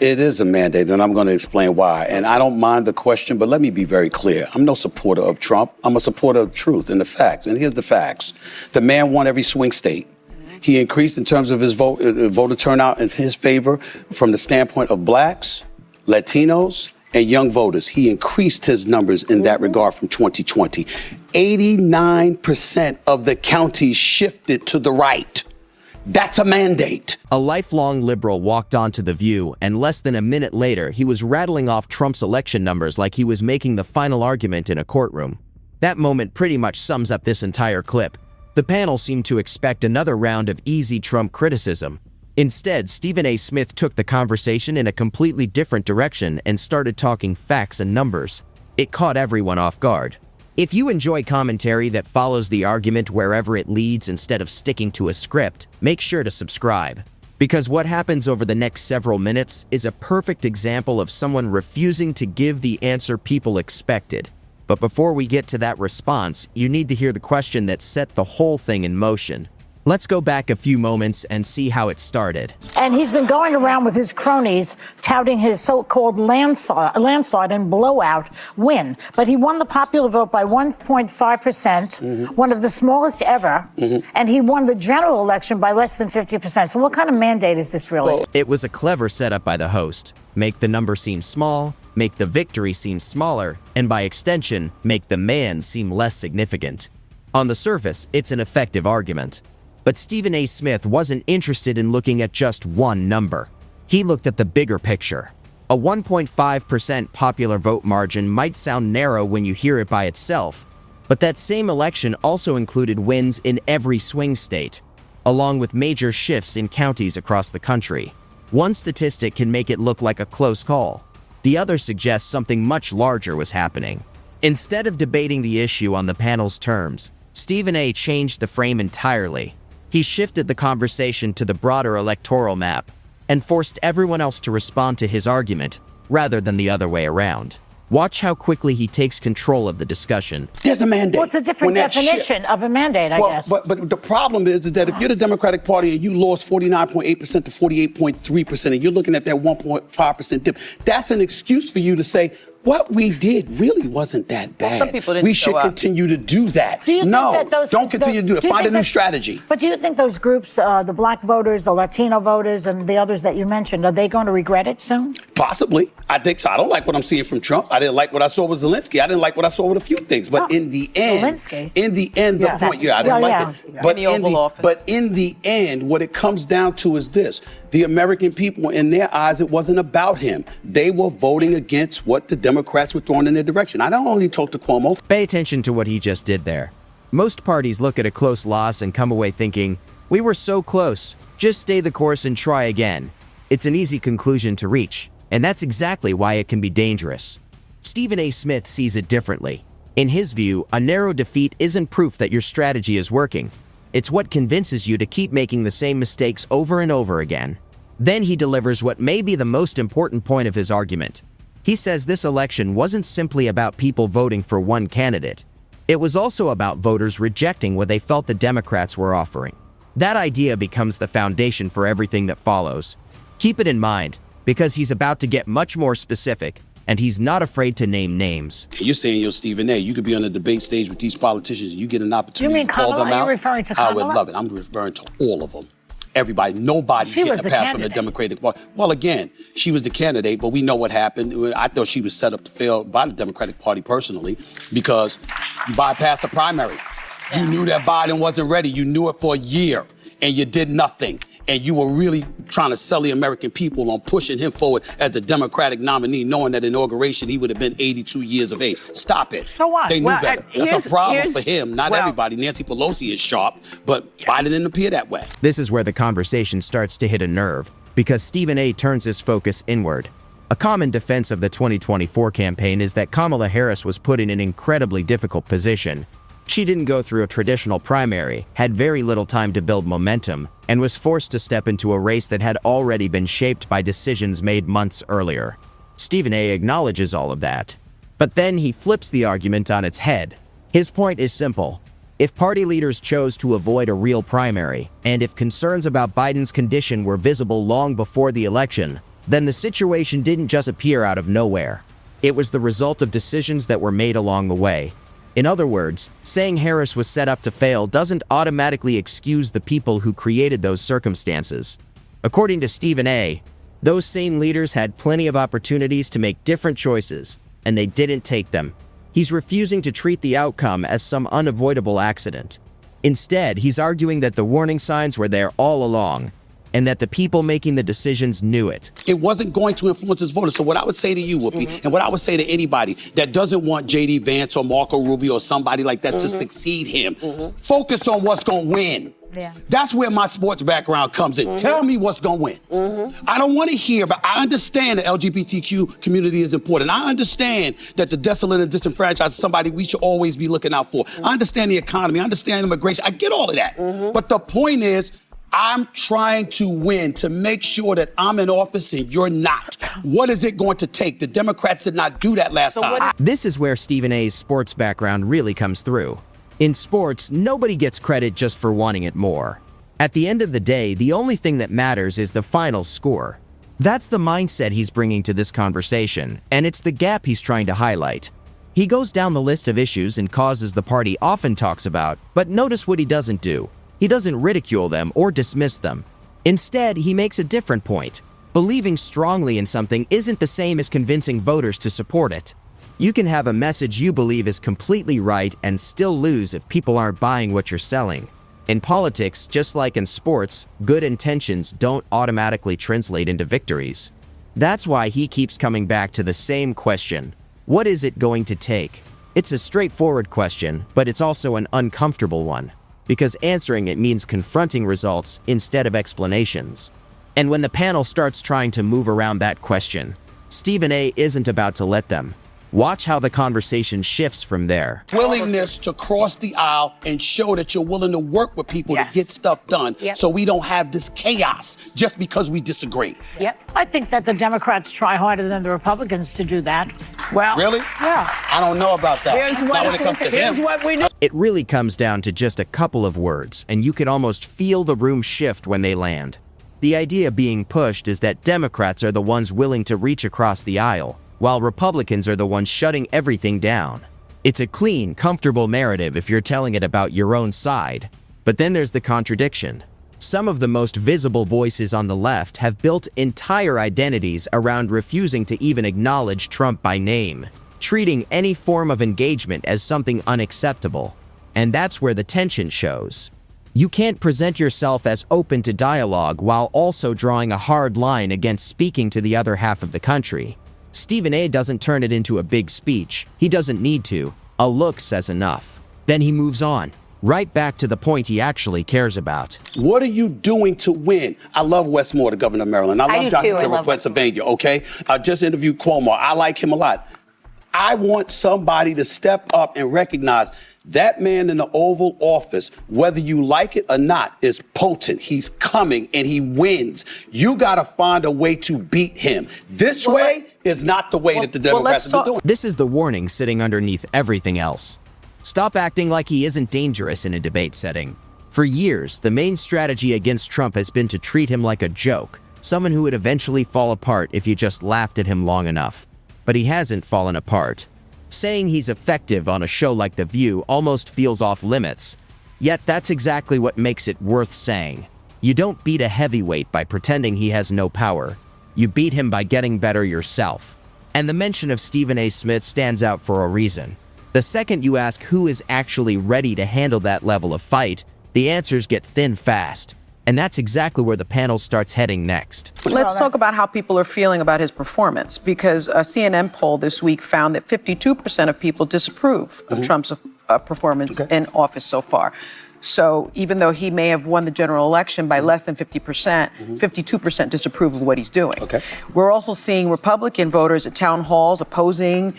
It is a mandate, and I'm going to explain why. And I don't mind the question, but let me be very clear. I'm no supporter of Trump. I'm a supporter of truth and the facts. And here's the facts. The man won every swing state. He increased in terms of his voter turnout in his favor from the standpoint of blacks, Latinos, and young voters. He increased his numbers in that regard from 2020. 89% of the counties shifted to the right. That's a mandate. A lifelong liberal walked onto The View, and less than a minute later, he was rattling off Trump's election numbers like he was making the final argument in a courtroom. That moment pretty much sums up this entire clip. The panel seemed to expect another round of easy Trump criticism. Instead, Stephen A. Smith took the conversation in a completely different direction and started talking facts and numbers. It caught everyone off guard. If you enjoy commentary that follows the argument wherever it leads instead of sticking to a script, make sure to subscribe. Because what happens over the next several minutes is a perfect example of someone refusing to give the answer people expected. But before we get to that response, you need to hear the question that set the whole thing in motion. Let's go back a few moments and see how it started. And he's been going around with his cronies touting his so-called landslide and blowout win. But he won the popular vote by 1.5%, one of the smallest ever, and he won the general election by less than 50%. So what kind of mandate is this really? It was a clever setup by the host. Make the number seem small, make the victory seem smaller, and by extension, make the man seem less significant. On the surface, it's an effective argument. But Stephen A. Smith wasn't interested in looking at just one number. He looked at the bigger picture. A 1.5% popular vote margin might sound narrow when you hear it by itself, but that same election also included wins in every swing state, along with major shifts in counties across the country. One statistic can make it look like a close call. The other suggests something much larger was happening. Instead of debating the issue on the panel's terms, Stephen A. changed the frame entirely. He shifted the conversation to the broader electoral map and forced everyone else to respond to his argument rather than the other way around. Watch how quickly he takes control of the discussion. There's a mandate. Well, it's a different definition of a mandate, I guess. But the problem is that if you're the Democratic Party and you lost 49.8% to 48.3%, and you're looking at that 1.5% dip, that's an excuse for you to say, what we did really wasn't that bad. Some people didn't we should continue to do that. Don't continue to do it. Find a new strategy. But do you think those groups, the black voters, the Latino voters, and the others that you mentioned, are they going to regret it soon? Possibly. I think so. I don't like what I'm seeing from Trump. I didn't like what I saw with Zelensky. I didn't like what I saw with a few things. But in the end, I didn't like it. But in the end, what it comes down to is this. The American people, in their eyes, it wasn't about him. They were voting against what the Democrats were throwing in their direction. I don't only talk to Cuomo. Pay attention to what he just did there. Most parties look at a close loss and come away thinking, we were so close, just stay the course and try again. It's an easy conclusion to reach, and that's exactly why it can be dangerous. Stephen A. Smith sees it differently. In his view, a narrow defeat isn't proof that your strategy is working. It's what convinces you to keep making the same mistakes over and over again. Then he delivers what may be the most important point of his argument. He says this election wasn't simply about people voting for one candidate. It was also about voters rejecting what they felt the Democrats were offering. That idea becomes the foundation for everything that follows. Keep it in mind, because he's about to get much more specific, and he's not afraid to name names. You're saying you're Stephen A. You could be on the debate stage with these politicians and you get an opportunity to call them out. You mean Kamala? Are you referring to Kamala? I would love it. I'm referring to all of them. Everybody, nobody's getting a pass from the Democratic Party. Well, again, she was the candidate, but we know what happened. I thought she was set up to fail by the Democratic Party personally because you bypassed the primary. You knew that Biden wasn't ready. You knew it for a year, and you did nothing. And you were really trying to sell the American people on pushing him forward as the Democratic nominee, knowing that inauguration he would have been 82 years of age. Stop it. So what? They knew better. That's a problem for him, not everybody. Nancy Pelosi is sharp, but Biden didn't appear that way. This is where the conversation starts to hit a nerve, because Stephen A. turns his focus inward. A common defense of the 2024 campaign is that Kamala Harris was put in an incredibly difficult position. She didn't go through a traditional primary, had very little time to build momentum, and was forced to step into a race that had already been shaped by decisions made months earlier. Stephen A. acknowledges all of that. But then he flips the argument on its head. His point is simple. If party leaders chose to avoid a real primary, and if concerns about Biden's condition were visible long before the election, then the situation didn't just appear out of nowhere. It was the result of decisions that were made along the way. In other words, saying Harris was set up to fail doesn't automatically excuse the people who created those circumstances. According to Stephen A., those same leaders had plenty of opportunities to make different choices, and they didn't take them. He's refusing to treat the outcome as some unavoidable accident. Instead, he's arguing that the warning signs were there all along, and that the people making the decisions knew it. It wasn't going to influence his voters. So what I would say to you, Whoopi, and what I would say to anybody that doesn't want J.D. Vance or Marco Rubio or somebody like that to succeed him, focus on what's going to win. Yeah. That's where my sports background comes in. Tell me what's going to win. I don't want to hear, but I understand the LGBTQ community is important. I understand that the desolate and disenfranchised is somebody we should always be looking out for. I understand the economy. I understand immigration. I get all of that. But the point is, I'm trying to win, to make sure that I'm in office and you're not. What is it going to take? The Democrats did not do that last time. This is where Stephen A.'s sports background really comes through. In sports, nobody gets credit just for wanting it more. At the end of the day, the only thing that matters is the final score. That's the mindset he's bringing to this conversation, and it's the gap he's trying to highlight. He goes down the list of issues and causes the party often talks about, but notice what he doesn't do. He doesn't ridicule them or dismiss them. Instead, he makes a different point. Believing strongly in something isn't the same as convincing voters to support it. You can have a message you believe is completely right and still lose if people aren't buying what you're selling. In politics, just like in sports, good intentions don't automatically translate into victories. That's why he keeps coming back to the same question. What is it going to take? It's a straightforward question, but it's also an uncomfortable one, because answering it means confronting results instead of explanations. And when the panel starts trying to move around that question, Stephen A. isn't about to let them. Watch how the conversation shifts from there. Willingness to cross the aisle and show that you're willing to work with people to get stuff done so we don't have this chaos just because we disagree. I think that the Democrats try harder than the Republicans to do that. Well, really? Yeah. I don't know about that. Here's what we know. It really comes down to just a couple of words, and you can almost feel the room shift when they land. The idea being pushed is that Democrats are the ones willing to reach across the aisle, while Republicans are the ones shutting everything down. It's a clean, comfortable narrative if you're telling it about your own side. But then there's the contradiction. Some of the most visible voices on the left have built entire identities around refusing to even acknowledge Trump by name, treating any form of engagement as something unacceptable. And that's where the tension shows. You can't present yourself as open to dialogue while also drawing a hard line against speaking to the other half of the country. Stephen A. doesn't turn it into a big speech. He doesn't need to. A look says enough. Then he moves on, right back to the point he actually cares about. What are you doing to win? I love Wes Moore, the governor of Maryland. I love Dr. Kerr of Pennsylvania, okay? I just interviewed Cuomo. I like him a lot. I want somebody to step up and recognize that man in the Oval Office, whether you like it or not, is potent. He's coming and he wins. You got to find a way to beat him. This way is not the way that the Democrats have been doing. This is the warning sitting underneath everything else. Stop acting like he isn't dangerous in a debate setting. For years, the main strategy against Trump has been to treat him like a joke, someone who would eventually fall apart if you just laughed at him long enough. But he hasn't fallen apart. Saying he's effective on a show like The View almost feels off limits. Yet that's exactly what makes it worth saying. You don't beat a heavyweight by pretending he has no power. You beat him by getting better yourself. And the mention of Stephen A. Smith stands out for a reason. The second you ask who is actually ready to handle that level of fight, the answers get thin fast. And that's exactly where the panel starts heading next. Let's talk about how people are feeling about his performance, because a CNN poll this week found that 52% of people disapprove of Trump's performance in office so far. So even though he may have won the general election by less than 50%, 52% disapprove of what he's doing. We're also seeing Republican voters at town halls opposing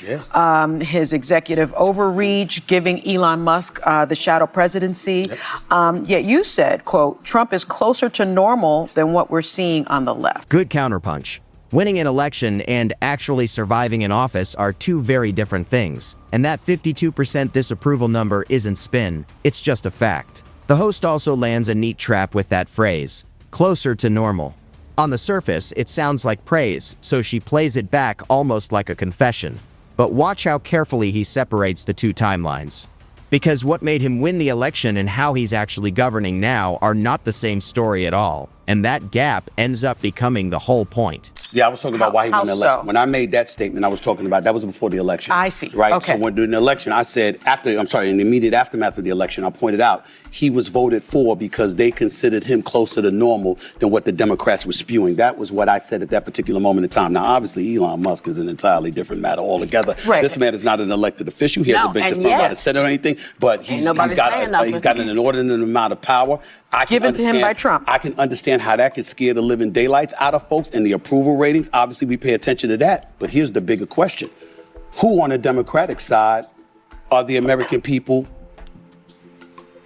his executive overreach, giving Elon Musk the shadow presidency. Yet you said, quote, Trump is closer to normal than what we're seeing on the left. Good counterpunch. Winning an election and actually surviving in office are two very different things, and that 52% disapproval number isn't spin, it's just a fact. The host also lands a neat trap with that phrase, closer to normal. On the surface, it sounds like praise, so she plays it back almost like a confession. But watch how carefully he separates the two timelines. Because what made him win the election and how he's actually governing now are not the same story at all. And that gap ends up becoming the whole point. Yeah, I was talking about why he won the election. so? When I made that statement, I was talking about, that was before the election. I see. Right? Okay. So during the election, I said, in the immediate aftermath of the election, I pointed out he was voted for because they considered him closer to normal than what the Democrats were spewing. That was what I said at that particular moment in time. Now, obviously, Elon Musk is an entirely different matter altogether. Right. This man is not an elected official. He hasn't been confirmed by the Senate or anything, but he's got an inordinate amount of power. Given to him by Trump. I can understand how that could scare the living daylights out of folks, and the approval ratings. Obviously, we pay attention to that. But here's the bigger question. Who on the Democratic side are the American people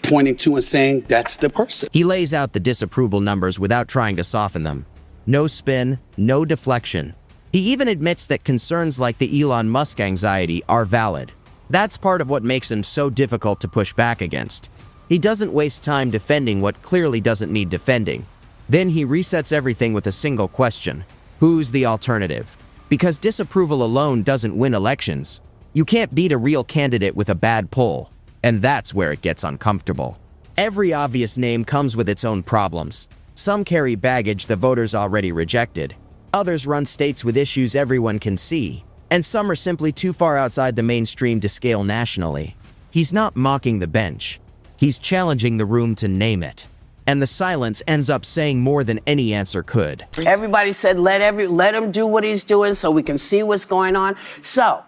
pointing to and saying that's the person? He lays out the disapproval numbers without trying to soften them. No spin, no deflection. He even admits that concerns like the Elon Musk anxiety are valid. That's part of what makes him so difficult to push back against. He doesn't waste time defending what clearly doesn't need defending. Then he resets everything with a single question. Who's the alternative? Because disapproval alone doesn't win elections. You can't beat a real candidate with a bad poll. And that's where it gets uncomfortable. Every obvious name comes with its own problems. Some carry baggage the voters already rejected. Others run states with issues everyone can see. And some are simply too far outside the mainstream to scale nationally. He's not mocking the bench. He's challenging the room to name it. And the silence ends up saying more than any answer could. Everybody said, let him do what he's doing so we can see what's going on. So,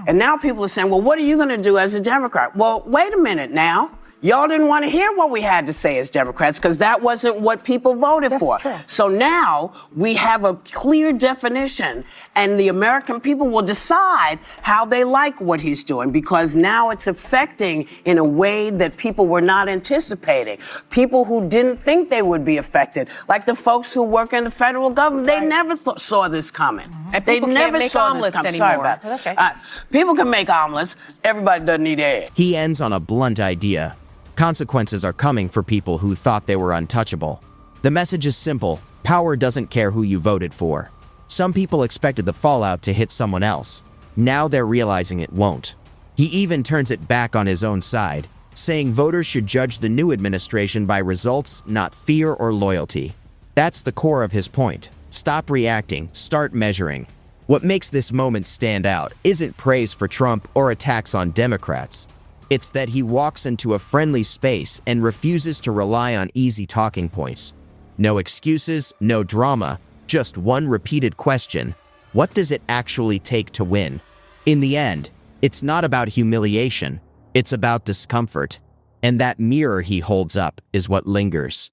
and now people are saying, well, what are you going to do as a Democrat? Well, wait a minute now. Y'all didn't want to hear what we had to say as Democrats because that wasn't what people voted for. True. So now we have a clear definition and the American people will decide how they like what he's doing because now it's affecting in a way that people were not anticipating. People who didn't think they would be affected, like the folks who work in the federal government, they never saw this coming. And They people can't never make saw this omelets coming. anymore. Sorry about That's that. right. People can make omelets. Everybody doesn't need eggs. He ends on a blunt idea. Consequences are coming for people who thought they were untouchable. The message is simple. Power doesn't care who you voted for. Some people expected the fallout to hit someone else. Now they're realizing it won't. He even turns it back on his own side, saying voters should judge the new administration by results, not fear or loyalty. That's the core of his point. Stop reacting, start measuring. What makes this moment stand out isn't praise for Trump or attacks on Democrats. It's that he walks into a friendly space and refuses to rely on easy talking points. No excuses, no drama, just one repeated question. What does it actually take to win? In the end, it's not about humiliation, it's about discomfort. And that mirror he holds up is what lingers.